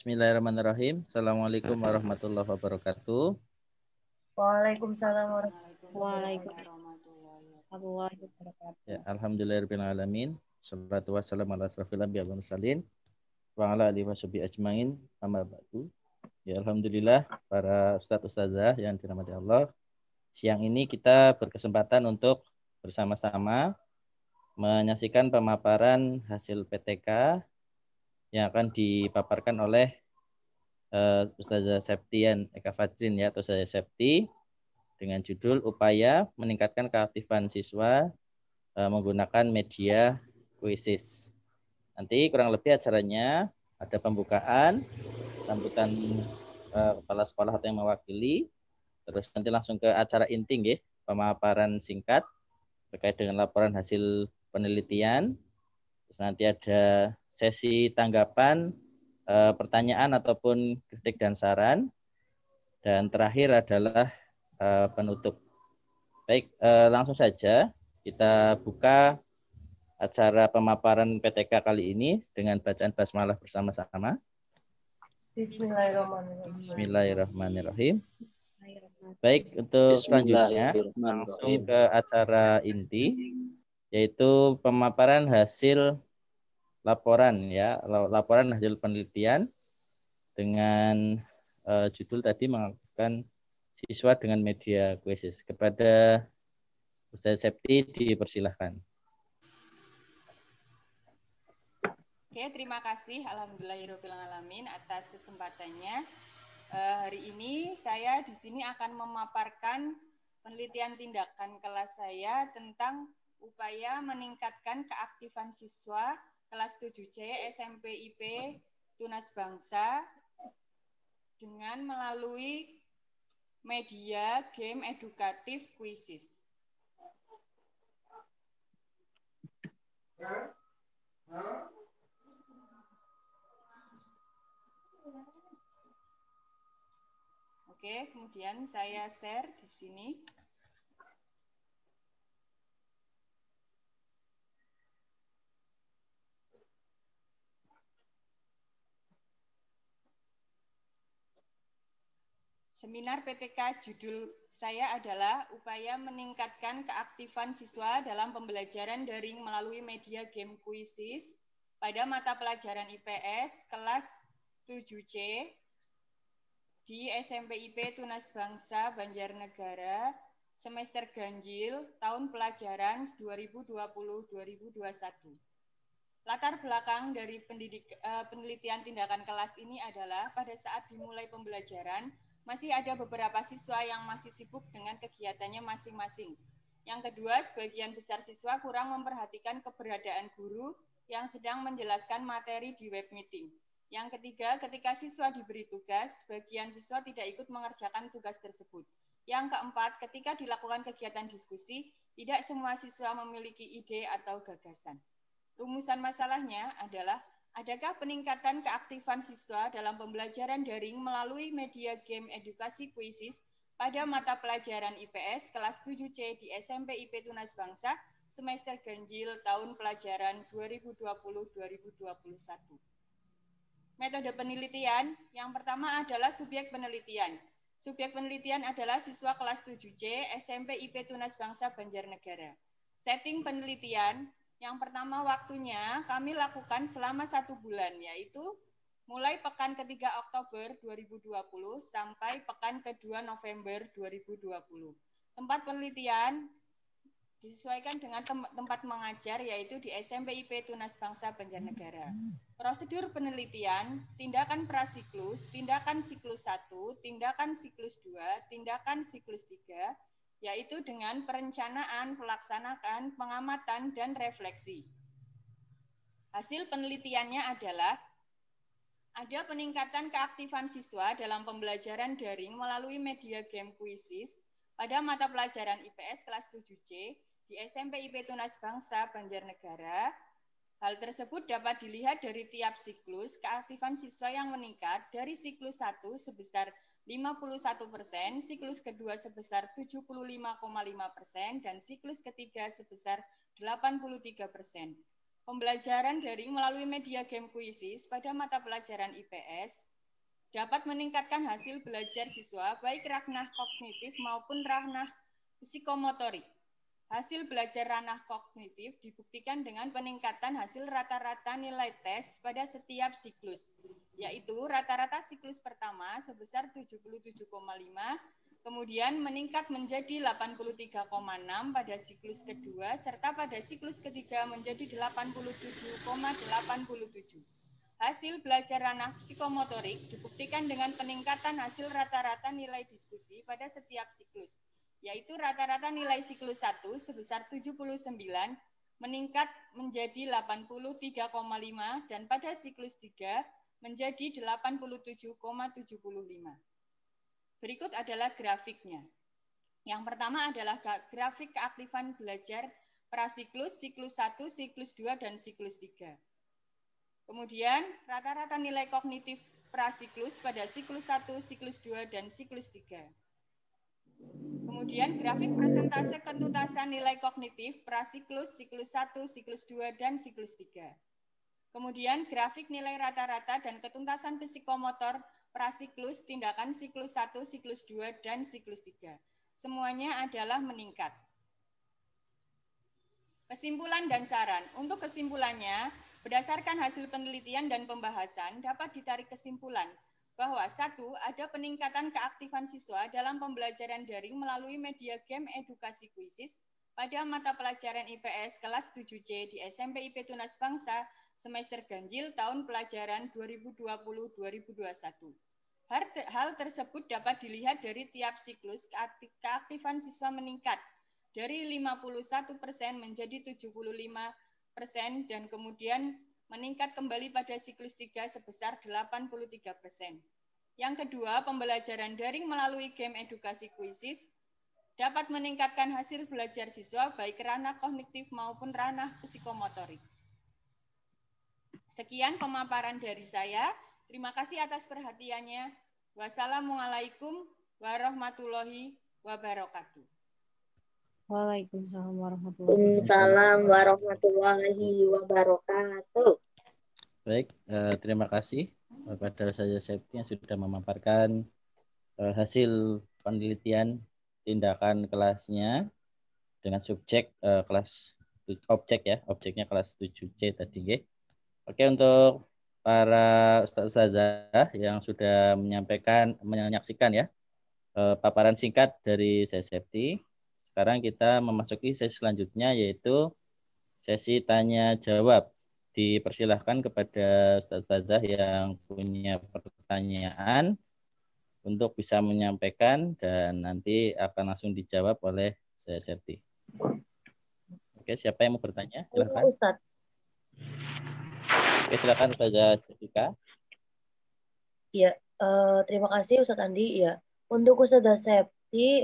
Bismillahirrahmanirrahim. Assalamualaikum warahmatullahi wabarakatuh. Waalaikumsalam Waalaikumsalam warahmatullahi wabarakatuh. Ya, alhamdulillahirrahmanirrahim. Salatu wassalamu ala asrofil anbiya'i wal mursalin wa ala alihi washabihi ajmain. Amma ba'du. Ya, alhamdulillah para ustadz ustazah yang dirahmati Allah. Siang ini kita berkesempatan untuk bersama-sama menyaksikan pemaparan hasil PTK yang akan dipaparkan oleh Ustazah Septian Eka Fajrin ya, atau saya Septi, dengan judul Upaya Meningkatkan Keaktifan Siswa Menggunakan Media Kuisis. Nanti kurang lebih acaranya ada pembukaan, sambutan kepala sekolah atau yang mewakili, terus nanti langsung ke acara inti nggih, pemaparan singkat terkait dengan laporan hasil penelitian. Terus nanti ada sesi tanggapan, pertanyaan ataupun kritik dan saran. Dan terakhir adalah penutup. Baik, langsung saja kita buka acara pemaparan PTK kali ini dengan bacaan basmalah bersama-sama. Bismillahirrahmanirrahim. Bismillahirrahmanirrahim. Baik, untuk selanjutnya langsung ke acara inti, yaitu pemaparan hasil laporan ya, laporan hasil penelitian dengan judul tadi mengaktifkan siswa dengan media kuisis. Kepada Ustaz Septi dipersilahkan. Oke, terima kasih alhamdulillahirobbilalamin atas kesempatannya. Hari ini saya di sini akan memaparkan penelitian tindakan kelas saya tentang upaya meningkatkan keaktifan siswa kelas 7C SMP IP Tunas Bangsa dengan melalui media game edukatif kuisis. Oke, kemudian saya share di sini. Seminar PTK judul saya adalah upaya meningkatkan keaktifan siswa dalam pembelajaran daring melalui media game kuisis pada mata pelajaran IPS kelas 7C di SMP IP Tunas Bangsa Banjarnegara semester ganjil tahun pelajaran 2020-2021. Latar belakang dari penelitian tindakan kelas ini adalah pada saat dimulai pembelajaran masih ada beberapa siswa yang masih sibuk dengan kegiatannya masing-masing. Yang kedua, sebagian besar siswa kurang memperhatikan keberadaan guru yang sedang menjelaskan materi di web meeting. Yang ketiga, ketika siswa diberi tugas, sebagian siswa tidak ikut mengerjakan tugas tersebut. Yang keempat, ketika dilakukan kegiatan diskusi, tidak semua siswa memiliki ide atau gagasan. Rumusan masalahnya adalah, adakah peningkatan keaktifan siswa dalam pembelajaran daring melalui media game edukasi kuisis pada mata pelajaran IPS kelas 7C di SMP IP Tunas Bangsa semester ganjil tahun pelajaran 2020-2021. Metode penelitian yang pertama adalah subjek penelitian. Subjek penelitian adalah siswa kelas 7C SMP IP Tunas Bangsa Banjarnegara. Setting penelitian yang pertama waktunya kami lakukan selama 1 bulan, yaitu mulai pekan ketiga Oktober 2020 sampai pekan kedua November 2020. Tempat penelitian disesuaikan dengan tempat mengajar, yaitu di SMP IP Tunas Bangsa Banjarnegara. Prosedur penelitian, tindakan prasiklus, tindakan siklus 1, tindakan siklus 2, tindakan siklus 3, yaitu dengan perencanaan, pelaksanaan, pengamatan, dan refleksi. Hasil penelitiannya adalah ada peningkatan keaktifan siswa dalam pembelajaran daring melalui media game kuisis pada mata pelajaran IPS kelas 7C di SMP IP Tunas Bangsa Banjarnegara. Hal tersebut dapat dilihat dari tiap siklus keaktifan siswa yang meningkat dari siklus 1 sebesar 51%, siklus kedua sebesar 75,5%, dan siklus ketiga sebesar 83%. Pembelajaran daring melalui media game kuisis pada mata pelajaran IPS dapat meningkatkan hasil belajar siswa baik ranah kognitif maupun ranah psikomotorik. Hasil belajar ranah kognitif dibuktikan dengan peningkatan hasil rata-rata nilai tes pada setiap siklus, yaitu rata-rata siklus pertama sebesar 77,5, kemudian meningkat menjadi 83,6 pada siklus kedua, serta pada siklus ketiga menjadi 87,87. Hasil belajar ranah psikomotorik dibuktikan dengan peningkatan hasil rata-rata nilai diskusi pada setiap siklus, yaitu rata-rata nilai siklus 1 sebesar 79 meningkat menjadi 83,5 dan pada siklus 3 menjadi 87,75. Berikut adalah grafiknya. Yang pertama adalah grafik keaktifan belajar prasiklus, siklus 1, siklus 2, dan siklus 3. Kemudian rata-rata nilai kognitif prasiklus pada siklus 1, siklus 2, dan siklus 3. Kemudian grafik persentase ketuntasan nilai kognitif prasiklus, siklus 1, siklus 2, dan siklus 3. Kemudian grafik nilai rata-rata dan ketuntasan psikomotor prasiklus, tindakan siklus 1, siklus 2, dan siklus 3. Semuanya adalah meningkat. Kesimpulan dan saran. Untuk kesimpulannya, berdasarkan hasil penelitian dan pembahasan, dapat ditarik kesimpulan bahwa 1. Ada peningkatan keaktifan siswa dalam pembelajaran daring melalui media game edukasi kuisis pada mata pelajaran IPS kelas 7C di SMP IP Tunas Bangsa semester ganjil tahun pelajaran 2020-2021. Hal tersebut dapat dilihat dari tiap siklus keaktifan siswa meningkat dari 51% menjadi 75% dan kemudian meningkat kembali pada siklus 3 sebesar 83%. Yang kedua, pembelajaran daring melalui game edukasi kuisis dapat meningkatkan hasil belajar siswa baik ranah kognitif maupun ranah psikomotorik. Sekian pemaparan dari saya. Terima kasih atas perhatiannya. Wassalamualaikum warahmatullahi wabarakatuh. Waalaikumsalam warahmatullahi Waalaikumsalam warahmatullahi wabarakatuh. Baik, terima kasih kepada saya Septi yang sudah memaparkan hasil penelitian tindakan kelasnya dengan subjek kelas objeknya kelas 7C tadi ya. Oke, untuk para ustazah yang sudah menyaksikan ya paparan singkat dari saya Septi. Sekarang kita memasuki sesi selanjutnya yaitu sesi tanya jawab. Dipersilahkan kepada ustazah yang punya pertanyaan untuk bisa menyampaikan dan nanti akan langsung dijawab oleh saya Septi. Oke, siapa yang mau bertanya? Silakan. Ustadz. Oke, silakan Ustazah Jessica. Ya, terima kasih Ustadz Andi. Ya, untuk Ustazah Septi,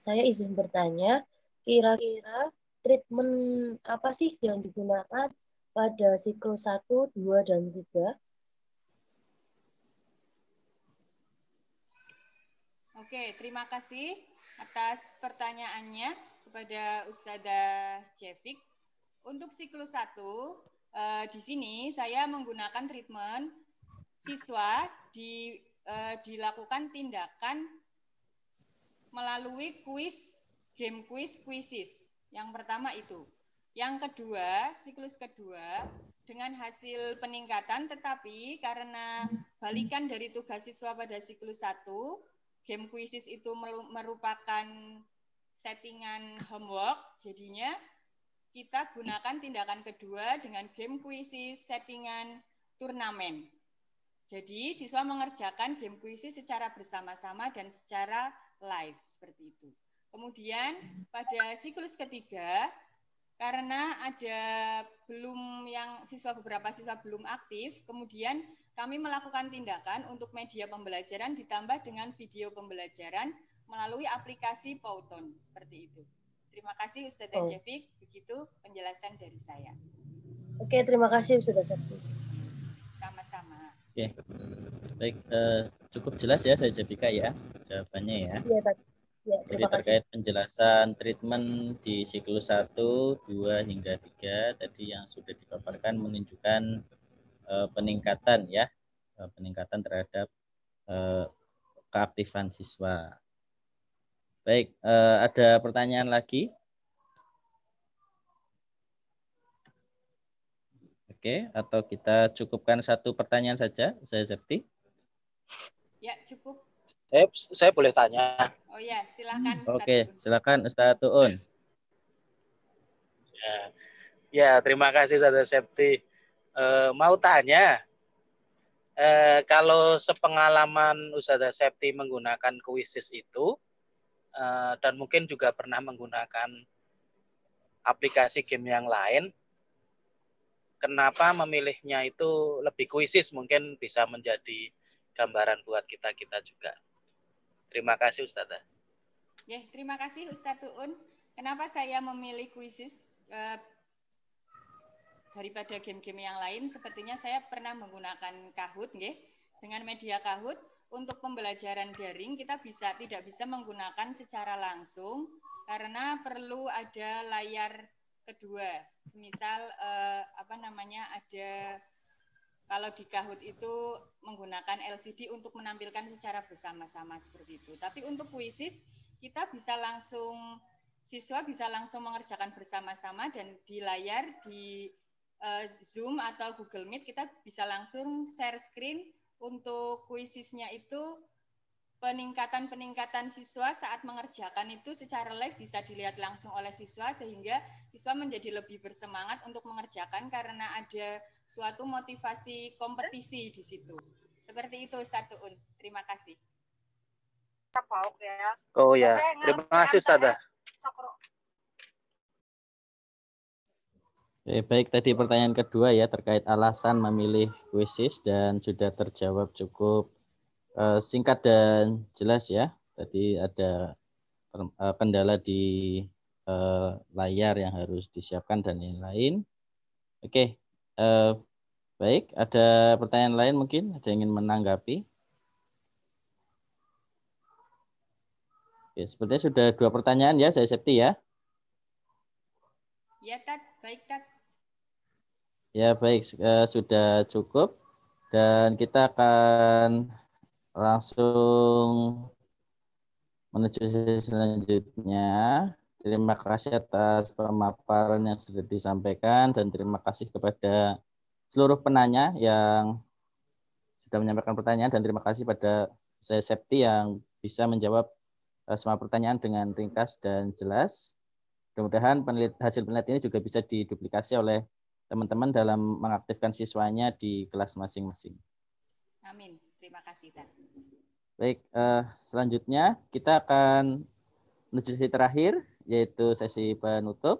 saya izin bertanya, kira-kira treatment apa sih yang digunakan pada siklus 1, 2, dan 3? Oke, terima kasih atas pertanyaannya kepada Ustazah Jefik. Untuk siklus 1, di sini saya menggunakan treatment siswa dilakukan tindakan melalui game kuisis. Yang pertama itu. Yang kedua, siklus kedua dengan hasil peningkatan, tetapi karena balikan dari tugas siswa pada siklus 1, game kuisis itu merupakan settingan homework, jadinya kita gunakan tindakan kedua dengan game kuisis settingan turnamen. Jadi siswa mengerjakan game kuisis secara bersama-sama dan secara live seperti itu. Kemudian pada siklus ketiga, karena ada beberapa siswa belum aktif, kemudian kami melakukan tindakan untuk media pembelajaran ditambah dengan video pembelajaran melalui aplikasi Pauton seperti itu. Terima kasih Ustazah Jefik, begitu penjelasan dari saya. Oke, terima kasih Ustazah Septi. Sama-sama. Oke, baik, cukup jelas ya saya Jessica ya jawabannya ya. Iya, ya, Jadi terkait penjelasan treatment di siklus 1, 2, hingga 3 tadi yang sudah dipaparkan menunjukkan peningkatan ya, peningkatan terhadap keaktifan siswa. Baik, ada pertanyaan lagi? Oke, atau kita cukupkan satu pertanyaan saja, saya Septi. Ya, cukup. Saya boleh tanya. Oh ya, silakan Ustaz Oke, Tuun. silakan Ustaz Tuun. Ya, terima kasih Ustaz Septi. Mau tanya, kalau sepengalaman Ustaz Septi menggunakan Quizzes itu, dan mungkin juga pernah menggunakan aplikasi game yang lain, kenapa memilihnya itu lebih Quizzes? Mungkin bisa menjadi gambaran buat kita juga. Terima kasih Ustazah. Ya, terima kasih Ustaz Tuun. Kenapa saya memilih Quizzes daripada game-game yang lain? Sepertinya saya pernah menggunakan Kahoot, nggih. Dengan media Kahoot untuk pembelajaran daring kita tidak bisa menggunakan secara langsung karena perlu ada layar kedua. Misal ada kalau di Kahoot itu menggunakan LCD untuk menampilkan secara bersama-sama seperti itu. Tapi untuk Quizzes kita siswa bisa langsung mengerjakan bersama-sama dan di layar di Zoom atau Google Meet kita bisa langsung share screen. Untuk Quizzesnya itu peningkatan siswa saat mengerjakan itu secara live bisa dilihat langsung oleh siswa sehingga siswa menjadi lebih bersemangat untuk mengerjakan karena ada suatu motivasi kompetisi di situ. Seperti itu Ustaz Tuun. Terima kasih. Oh ya, terima kasih Ustazah. Baik, tadi pertanyaan kedua ya terkait alasan memilih Quizzes dan sudah terjawab cukup singkat dan jelas ya. Tadi ada kendala di layar yang harus disiapkan dan lain-lain. Oke, baik. Ada pertanyaan lain mungkin? Ada yang ingin menanggapi? Oke, sepertinya sudah 2 pertanyaan ya, saya Septi ya. Ya, Tat. Baik, Tat. Ya, baik. Sudah cukup. Dan kita akan langsung menuju sesi selanjutnya. Terima kasih atas pemaparan yang sudah disampaikan dan terima kasih kepada seluruh penanya yang sudah menyampaikan pertanyaan dan terima kasih pada saya Septi yang bisa menjawab semua pertanyaan dengan ringkas dan jelas. Mudah-mudahan hasil penelitian ini juga bisa diduplikasi oleh teman-teman dalam mengaktifkan siswanya di kelas masing-masing. Amin. Terima kasih, Tat. Baik, selanjutnya kita akan menuju sesi terakhir, yaitu sesi penutup.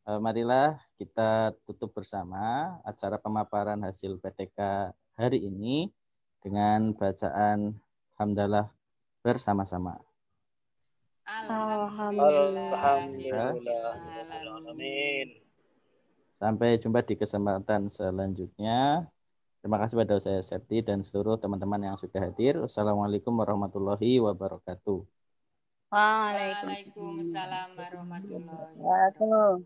Marilah kita tutup bersama acara pemaparan hasil PTK hari ini dengan bacaan hamdalah bersama-sama. Alhamdulillahirrahmanirrahim. Sampai jumpa di kesempatan selanjutnya. Terima kasih pada saya Septi dan seluruh teman-teman yang sudah hadir. Wassalamualaikum warahmatullahi wabarakatuh. Waalaikumsalam warahmatullahi wabarakatuh.